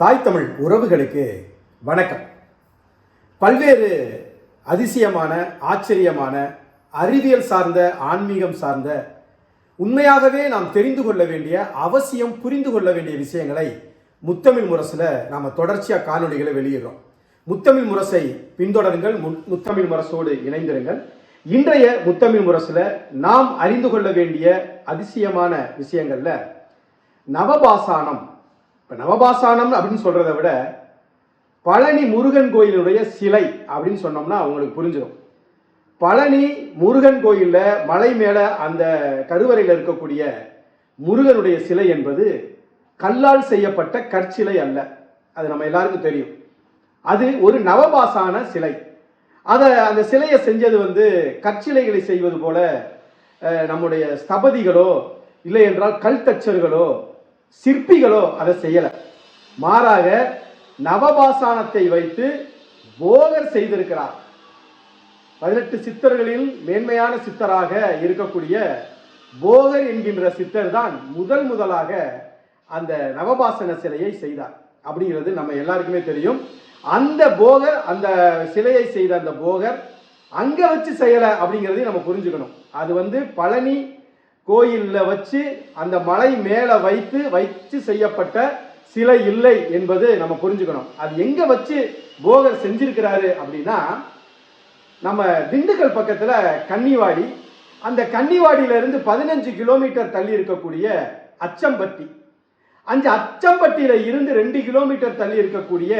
தாய் தமிழ் உறவுகளுக்கு வணக்கம். பல்வேறு அதிசயமான, ஆச்சரியமான, அறிவியல் சார்ந்த, ஆன்மீகம் சார்ந்த, உண்மையாகவே நாம் தெரிந்து கொள்ள வேண்டிய, அவசியம் புரிந்து கொள்ள வேண்டிய விஷயங்களை முத்தமிழ் முரசில் நாம் தொடர்ச்சியாக காணொளிகளை வெளியிடுறோம். முத்தமிழ் முரசை பின்தொடருங்கள், முத்தமிழ் முரசோடு இணைந்திருங்கள். இன்றைய முத்தமிழ் முரசில் நாம் அறிந்து கொள்ள வேண்டிய அதிசயமான விஷயங்கள்ல நவபாசானம். இப்போ நவபாசானம் அப்படின்னு சொல்றதை விட பழனி முருகன் கோயிலுடைய சிலை அப்படின்னு சொன்னோம்னா அவங்களுக்கு புரிஞ்சிடும். பழனி முருகன் கோயிலில் மலை மேலே அந்த கருவறையில் இருக்கக்கூடிய முருகனுடைய சிலை என்பது கல்லால் செய்யப்பட்ட கற்சிலை அல்ல. அது நம்ம எல்லாருக்கும் தெரியும். அது ஒரு நவபாசான சிலை. அந்த சிலையை செஞ்சது கற்சிலைகளை செய்வது போல நம்முடைய ஸ்தபதிகளோ இல்லை என்றால் கல் தச்சர்களோ சிற்பிகளோ அதை செய்யலை. மாறாக நவபாசானத்தை வைத்து போகர் செய்திருக்கிறார். 18 சித்தர்களில் மேன்மையான சித்தராக இருக்கக்கூடிய போகர் என்கின்ற சித்தர் தான் முதலாக அந்த நவபாசன சிலையை செய்தார் அப்படிங்கிறது நம்ம எல்லாருக்குமே தெரியும். அந்த போகர், அந்த சிலையை செய்த அந்த போகர் அங்க வச்சு செய்யலை அப்படிங்கிறதையும் நம்ம புரிஞ்சுக்கணும். அது பழனி கோயிலில் வச்சு அந்த மலை மேலே வைத்து செய்யப்பட்ட சிலை இல்லை என்பது நம்ம புரிஞ்சுக்கணும். அது எங்க வச்சு போகர் செஞ்சிருக்கிறாரு அப்படின்னா, நம்ம திண்டுக்கல் பக்கத்தில் கன்னிவாடி, அந்த கன்னிவாடியிலிருந்து 15 கிலோமீட்டர் தள்ளி இருக்கக்கூடிய அச்சம்பட்டி, அந்த அச்சம்பட்டியில இருந்து 2 கிலோமீட்டர் தள்ளி இருக்கக்கூடிய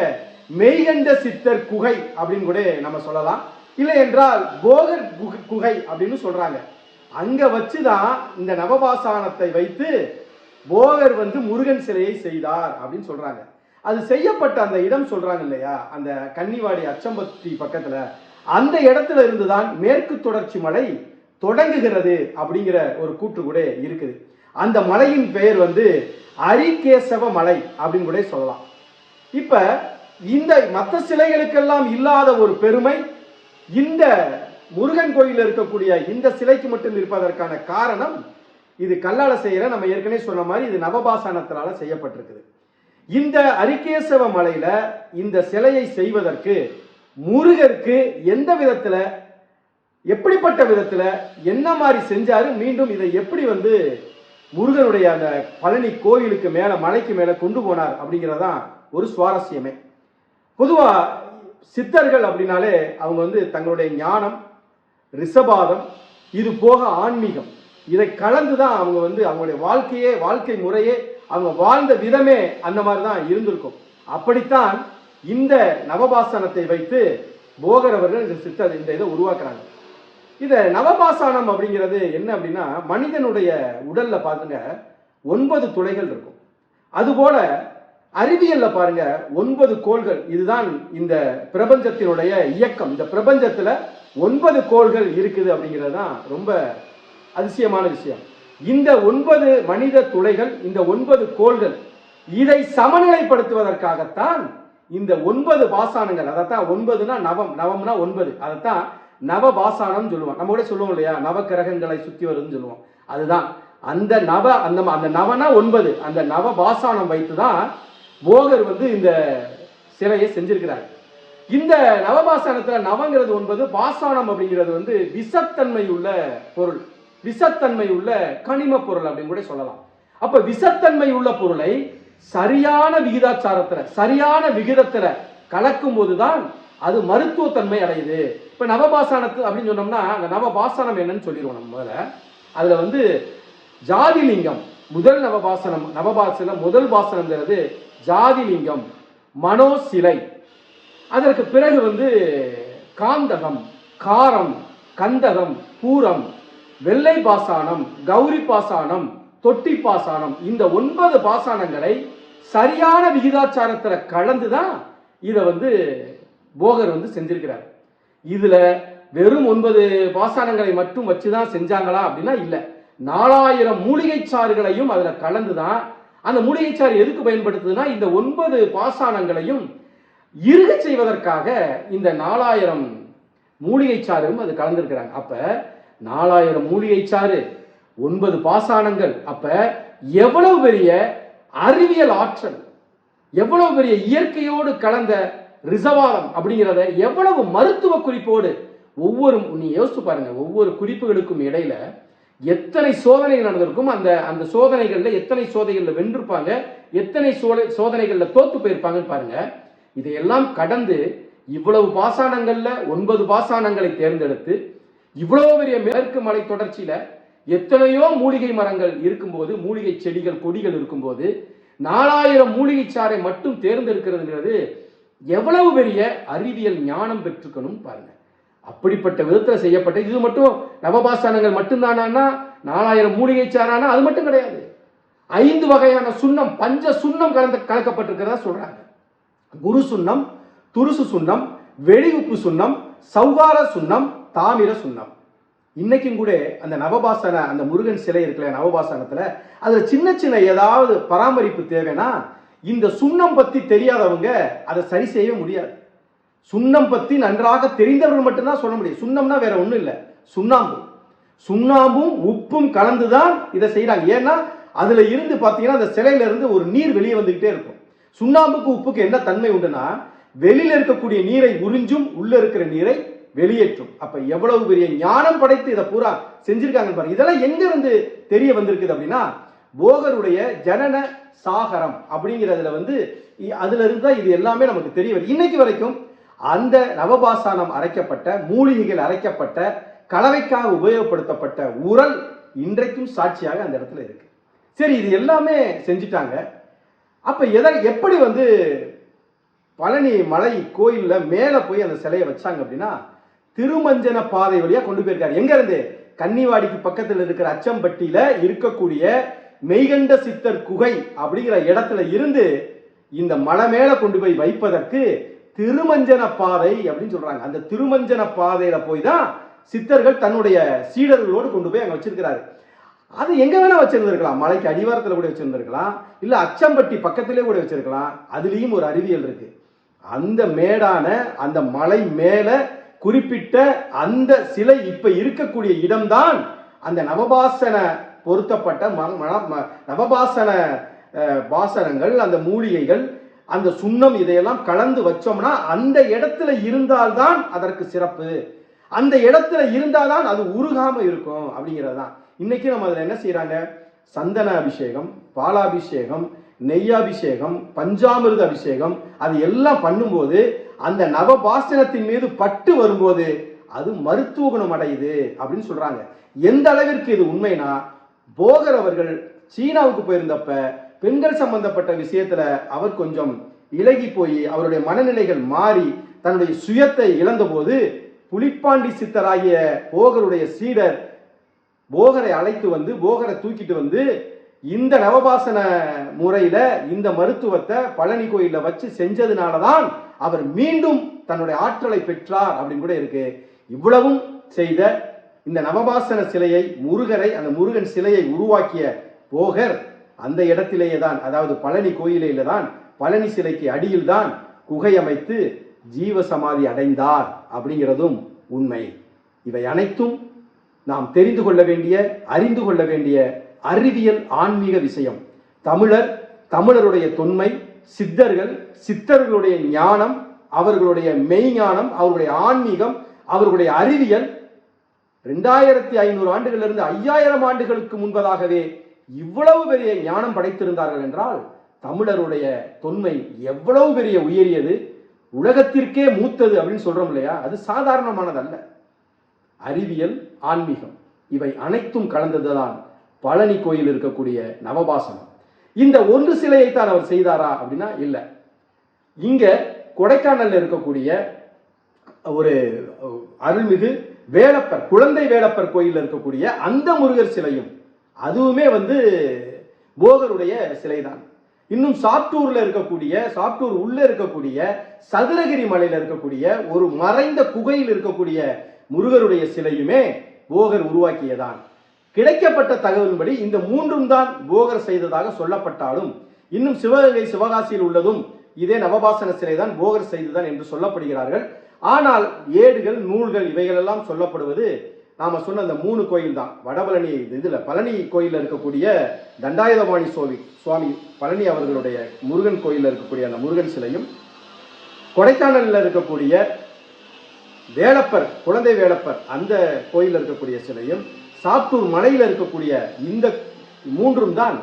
மெய்கண்ட சித்தர் குகை அப்படின்னு கூட நம்ம சொல்லலாம். இல்லை என்றால் போகர் குகை அப்படின்னு சொல்றாங்க. அங்க வச்சுதான் இந்த நவபாசானத்தை வைத்து போகர் முருகன் சிலையை செய்தார் அப்படின்னு சொல்றாங்க. அது செய்யப்பட்ட அந்த இடம் சொல்றாங்க இல்லையா, அந்த கன்னிவாடி அச்சம்பட்டி பக்கத்துல, அந்த இடத்துல இருந்துதான் மேற்கு தொடர்ச்சி மலை தொடங்குகிறது அப்படிங்கிற ஒரு கூற்று கூட இருக்குது. அந்த மலையின் பெயர் அரிகேசவ மலை அப்படின்னு கூட சொல்லலாம். இப்ப இந்த மற்ற சிலைகளுக்கெல்லாம் இல்லாத ஒரு பெருமை இந்த முருகன் கோயிலில் இருக்கக்கூடிய இந்த சிலைக்கு மட்டும் இருப்பதற்கான காரணம், இது கல்லால செய்யற, நம்ம ஏற்கனவே சொன்ன மாதிரி இது நவபாசானத்தினால செய்யப்பட்டிருக்குது. இந்த அரிகேசவ மலையில இந்த சிலையை செய்வதற்கு முருகருக்கு எந்த விதத்துல, எப்படிப்பட்ட விதத்துல, என்ன மாதிரி செஞ்சாரு, மீண்டும் இதை எப்படி முருகனுடைய அந்த பழனி கோயிலுக்கு மேல, மலைக்கு மேல கொண்டு போனார் அப்படிங்கிறதான் ஒரு சுவாரஸ்யமே. பொதுவா சித்தர்கள் அப்படின்னாலே அவங்க தங்களுடைய ஞானம், ரிஷபாதம், இது போக ஆன்மீகம், இதை கலந்துதான் அவங்க அவங்களுடைய வாழ்க்கை முறையே, அவங்க வாழ்ந்த விதமே அந்த மாதிரி தான் இருந்திருக்கும். அப்படித்தான் இந்த நவபாசனத்தை வைத்து போகர் அவர்கள் இந்த இதை உருவாக்குறாங்க. இந்த நவபாசானம் அப்படிங்கிறது என்ன அப்படின்னா, மனிதனுடைய உடல்ல பாருங்க 9 துளைகள் இருக்கும். அதுபோல அறிவியல்ல பாருங்க 9 கோள்கள். இதுதான் இந்த பிரபஞ்சத்தினுடைய இயக்கம். இந்த பிரபஞ்சத்துல 9 கோள்கள் இருக்குது அப்படிங்கிறது தான் ரொம்ப அதிசயமான விஷயம். இந்த 9 மனித துளைகள், இந்த 9 கோள்கள், இதை சமநிலைப்படுத்துவதற்காகத்தான் இந்த 9 பாசானங்கள். அதைத்தான் 9னா நவம்னா 9, அதைத்தான் நவபாசானம் சொல்லுவோம். நம்ம கூட சொல்லுவோம் இல்லையா, நவ கிரகங்களை சுத்தி வருதுன்னு சொல்லுவோம். அதுதான் அந்த அந்த நவனா 9, அந்த நவபாசானம் வைத்துதான் போகர் இந்த சிலையை செஞ்சிருக்கிறார். இந்த நவபாசானத்துல நவங்கிறது 9, பாசானம் அப்படிங்கிறது விஷத்தன்மை உள்ள பொருள், விஷத்தன்மை உள்ள கனிம பொருள் அப்படின்னு கூட சொல்லலாம். அப்ப விஷத்தன்மை உள்ள பொருளை சரியான விகிதாச்சாரத்துல, சரியான விகிதத்துல கலக்கும் போதுதான் அது மருத்துவத்தன்மை அடையுது. இப்ப நவபாசானத்து அப்படின்னு சொன்னோம்னா, அந்த நவபாசானம் என்னன்னு சொல்லிடுவோம் நம்ம முதல்ல. அதுல ஜாதிலிங்கம் முதல் நவபாசனம் முதல் பாசனம்ங்கிறது ஜாதிலிங்கம், மனோசிலை. அதற்கு பிறகு காந்தகம், காரம், கந்தகம், பூரம், வெள்ளை பாசானம், கௌரி பாசானம், தொட்டி பாசானம், இந்த 9 பாசானங்களை சரியான விகிதாச்சாரத்தில் கலந்துதான் இதை போகர் செஞ்சிருக்கிறார். இதுல வெறும் 9 பாசானங்களை மட்டும் வச்சுதான் செஞ்சாங்களா அப்படின்னா இல்ல, 4000 மூலிகை சாறுகளையும் அதுல கலந்துதான். அந்த மூலிகை சாறு எதுக்கு பயன்படுத்துதுன்னா, இந்த 9 பாசானங்களையும் இருக செய்வதற்காக இந்த 4000 மூலிகை சாறும் அது கலந்துருக்கிறாங்க. அப்ப 4000 மூலிகை சாறு, 9 பாசானங்கள், அப்ப எவ்வளவு பெரிய அறிவியல் ஆற்றல், எவ்வளவு பெரிய இயற்கையோடு கலந்த ரிசவாலம் அப்படிங்கிறத எவ்வளவு மருத்துவ குறிப்போடு நீ யோசிச்சு பாருங்க, ஒவ்வொரு குறிப்புகளுக்கும் இடையில எத்தனை சோதனைகள் நடந்திருக்கும், அந்த சோதனைகள்ல எத்தனை சோதனைகள்ல வென்றிருப்பாங்க, எத்தனை சோதனைகள்ல தோத்து போயிருப்பாங்கன்னு பாருங்க. இதையெல்லாம் கடந்து இவ்வளவு பாசானங்கள்ல 9 பாசானங்களை தேர்ந்தெடுத்து இவ்வளவு பெரிய மேற்கு மலை தொடர்ச்சியில எத்தனையோ மூலிகை மரங்கள் இருக்கும்போது, மூலிகை செடிகள் கொடிகள் இருக்கும்போது 4000 மூலிகை சாறை மட்டும் தேர்ந்தெடுக்கிறதுங்கிறது எவ்வளவு பெரிய அறிவியல் ஞானம் பெற்றுக்கணும் பாருங்க. அப்படிப்பட்ட விதத்தில் செய்யப்பட்ட இது மட்டும் நவபாசானங்கள் மட்டும்தானா? 4000 மூலிகை சாரானா? அது மட்டும் கிடையாது. 5 வகையான சுண்ணம், பஞ்ச சுண்ணம் கலக்கப்பட்டிருக்கிறதா சொல்றாங்க. குரு சுண்ணம், துருசு சுண்ணம், வெளி உப்பு சுண்ணம், சௌகார சுண்ணம், தாமிர சுண்ணம். இன்னைக்கும் கூட அந்த நவபாசன, அந்த முருகன் சிலை இருக்கிற நவபாசனத்துல அதுல சின்ன சின்ன ஏதாவது பராமரிப்பு தேவைன்னா இந்த சுண்ணம் பத்தி தெரியாதவங்க அதை சரி செய்ய முடியாது. சுண்ணம் பத்தி நன்றாக தெரிந்தவர்கள் மட்டும்தான் சொல்ல முடியும். சுண்ணம்னா வேற ஒண்ணும் இல்லை, சுண்ணாம்பும் உப்பும் கலந்துதான் இதை செய்யறாங்க. ஏன்னா அதுல இருந்து பாத்தீங்கன்னா அந்த சிலையில இருந்து ஒரு நீர் வெளியே வந்துகிட்டே இருக்கும். சுண்ணாம்புக்கு உப்புக்கு என்ன தன்மை உண்டுன்னா வெளியில இருக்கக்கூடிய நீரை உறிஞ்சும், உள்ள இருக்கிற நீரை வெளியேற்றும். அப்ப எவ்வளவு பெரிய ஞானம் படைத்து இதை பூரா செஞ்சிருக்காங்க பாருங்க. இதெல்லாம் எங்க இருந்து தெரிய வந்திருக்குது அப்படின்னா போகருடைய ஜனன சாகரம் அப்படிங்கிறதுல அதுல இருந்தா இது எல்லாமே நமக்கு தெரிய வருது. இன்னைக்கு வரைக்கும் அந்த நவபாசானம் அரைக்கப்பட்ட, மூலிகைகள் அரைக்கப்பட்ட, கலவைக்காக உபயோகப்படுத்தப்பட்ட உரல் இன்றைக்கும் சாட்சியாக அந்த இடத்துல இருக்கு. சரி, இது எல்லாமே செஞ்சுட்டாங்க. அப்ப எப்படி பழனி மலை கோயில்ல மேல போய் அந்த சிலையை வச்சாங்க அப்படின்னா திருமஞ்சன பாதை வழியா கொண்டு போயிருக்காரு. எங்க இருந்து? கன்னிவாடிக்கு பக்கத்தில் இருக்கிற அச்சம்பட்டியில இருக்கக்கூடிய மெய்கண்ட சித்தர் குகை அப்படிங்கிற இடத்துல இருந்து இந்த மலை மேல கொண்டு போய் வைப்பதற்கு திருமஞ்சன பாதை அப்படின்னு சொல்றாங்க. அந்த திருமஞ்சன பாதையில போய் தான் சித்தர்கள் தன்னுடைய சீடர்களோடு கொண்டு போய் அங்க வச்சிருக்கிறாரு. அது எங்க வேணா வச்சிருந்திருக்கலாம், மலைக்கு அடிவாரத்துல கூட வச்சிருந்திருக்கலாம், இல்ல அச்சம்பட்டி பக்கத்திலே கூட வச்சிருக்கலாம். அதுலயும் ஒரு அறிவியல் இருக்கு. அந்த மேடான அந்த மலை மேல குறிப்பிட்ட அந்த சிலை இப்ப இருக்கக்கூடிய இடம்தான் அந்த நவபாசன பொருத்தப்பட்ட நவபாசன பாசனங்கள், அந்த மூலிகைகள், அந்த சுண்ணம் இதையெல்லாம் கலந்து வச்சோம்னா அந்த இடத்துல இருந்தால்தான் அதற்கு சிறப்பு. அந்த இடத்துல இருந்தால்தான் அது உருகாம இருக்கும் அப்படிங்கிறதுதான். இன்னைக்கு நம்ம அதுல என்ன செய்யறாங்க? சந்தன அபிஷேகம், பாலாபிஷேகம், நெய்யாபிஷேகம், பஞ்சாமிர்த அபிஷேகம், அது எல்லாம் பண்ணும்போது அந்த நவபாசனத்தின் மீது பட்டு வரும்போது அது மருத்துவ குணம் அடையுது அப்படின்னு சொல்றாங்க. எந்த அளவிற்கு இது உண்மைனா, போகர் அவர்கள் சீனாவுக்கு போயிருந்தப்ப பெண்கள் சம்பந்தப்பட்ட விஷயத்துல அவர் கொஞ்சம் இலகி போய் அவருடைய மனநிலைகள் மாறி தன்னுடைய சுயத்தை இழந்த போது புலிப்பாண்டி சித்தராகிய போகருடைய சீடர் போகரை அழைத்து போகரை தூக்கிட்டு இந்த நவபாசன முறையில இந்த மருத்துவத்தை பழனி கோயில வச்சு செஞ்சதுனாலதான் அவர் மீண்டும் தன்னுடைய ஆற்றலை பெற்றார் அப்படின்னு கூட இருக்கு. இவ்வளவும் செய்த இந்த நவபாசன சிலையை, முருகரை, அந்த முருகன் சிலையை உருவாக்கிய போகர் அந்த இடத்திலேயே தான், அதாவது பழனி கோயிலில தான், பழனி சிலைக்கு அடியில் தான் குகை அமைத்து ஜீவசமாதி அடைந்தார் அப்படிங்கிறதும் உண்மை. இவை அனைத்தும் நாம் தெரிந்து கொள்ள வேண்டிய, அறிந்து கொள்ள வேண்டிய அறிவியல் ஆன்மீக விஷயம். தமிழருடைய தொன்மை, சித்தர்கள், சித்தர்களுடைய ஞானம், அவர்களுடைய மெய்ஞானம், அவர்களுடைய ஆன்மீகம், அவர்களுடைய அறிவியல் 2500 ஆண்டுகளிலிருந்து 5000 ஆண்டுகளுக்கு முன்பதாகவே இவ்வளவு பெரிய ஞானம் படைத்திருந்தார்கள் என்றால் தமிழருடைய தொன்மை எவ்வளவு பெரிய உயரியது, உலகத்திற்கே மூத்தது அப்படின்னு சொல்றோம் இல்லையா? அது சாதாரணமானதல்ல. அறிவியல், ஆன்மீகம் இவை அனைத்தும் கலந்ததுதான் பழனி கோயில் இருக்கக்கூடிய நவபாசனம். இந்த ஒன்று சிலையை தான் அவர் செய்தாரா அப்படின்னா இல்ல. இங்க கொடைக்கானல்ல இருக்கக்கூடிய ஒரு அருள்மிகு வேலப்பர், குழந்தை வேலப்பர் கோயில் இருக்கக்கூடிய அந்த முருகர் சிலையும் அதுவுமே போகருடைய சிலைதான். இன்னும் சாத்தூர் உள்ள இருக்கக்கூடிய சதுரகிரி மலையில இருக்கக்கூடிய ஒரு மறைந்த குகையில் இருக்கக்கூடிய முருகருடைய சிலையுமே போகர் உருவாக்கியதான். கிடைக்கப்பட்ட தகவலின்படி இந்த மூன்றும் தான் போகர் செய்ததாக சொல்லப்பட்டாலும் இன்னும் சிவகங்கை, சிவகாசியில் உள்ளதும் இதே நவபாசன சிலை தான் போகர் செய்துதான் என்று சொல்லப்படுகிறார்கள். ஆனால் ஏடுகள், நூல்கள் இவைகளெல்லாம் சொல்லப்படுவது நாம சொன்ன அந்த 3 கோயில் தான். வடபழனி இதில் பழனி கோயிலில் இருக்கக்கூடிய தண்டாயுதபாணி சுவாமி பழனி அவர்களுடைய முருகன் கோயிலில் இருக்கக்கூடிய அந்த முருகன் சிலையும், கொடைக்கானலில் இருக்கக்கூடிய வேலப்பர் குழந்தை வேலப்பர் அந்த கோயிலில் இருக்கக்கூடிய சிலையும், சாத்தூர் மலையில் இருக்கக்கூடிய இந்த 3ம் தான்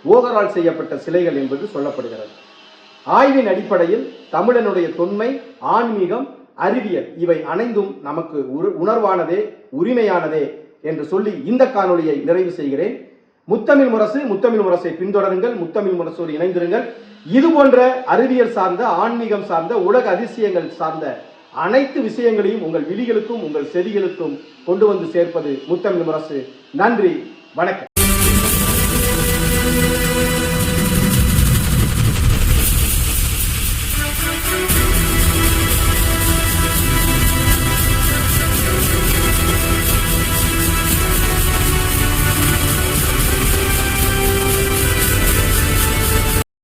ஓகரால் செய்யப்பட்ட சிலைகள் என்பது சொல்லப்படுகிறது. ஆய்வின் அடிப்படையில் தமிழனுடைய தொன்மை, ஆன்மீகம், அறிவியல் இவை அனைத்தும் நமக்கு உணர்வானதே, உரிமையானதே என்று சொல்லி இந்த காணொளியை நிறைவு செய்கிறேன். முத்தமிழ் முரசை பின்தொடருங்கள். முத்தமிழ் முரசோடு இணைந்திருங்கள். இது போன்ற அறிவியல் சார்ந்த, ஆன்மீகம் சார்ந்த, உலக அதிசயங்கள் சார்ந்த அனைத்து விஷயங்களையும் உங்கள் விழிகளுக்கும் உங்கள் செவிகளுக்கும் கொண்டு வந்து சேர்ப்பது முத்தமிழ் முரசு. நன்றி, வணக்கம்.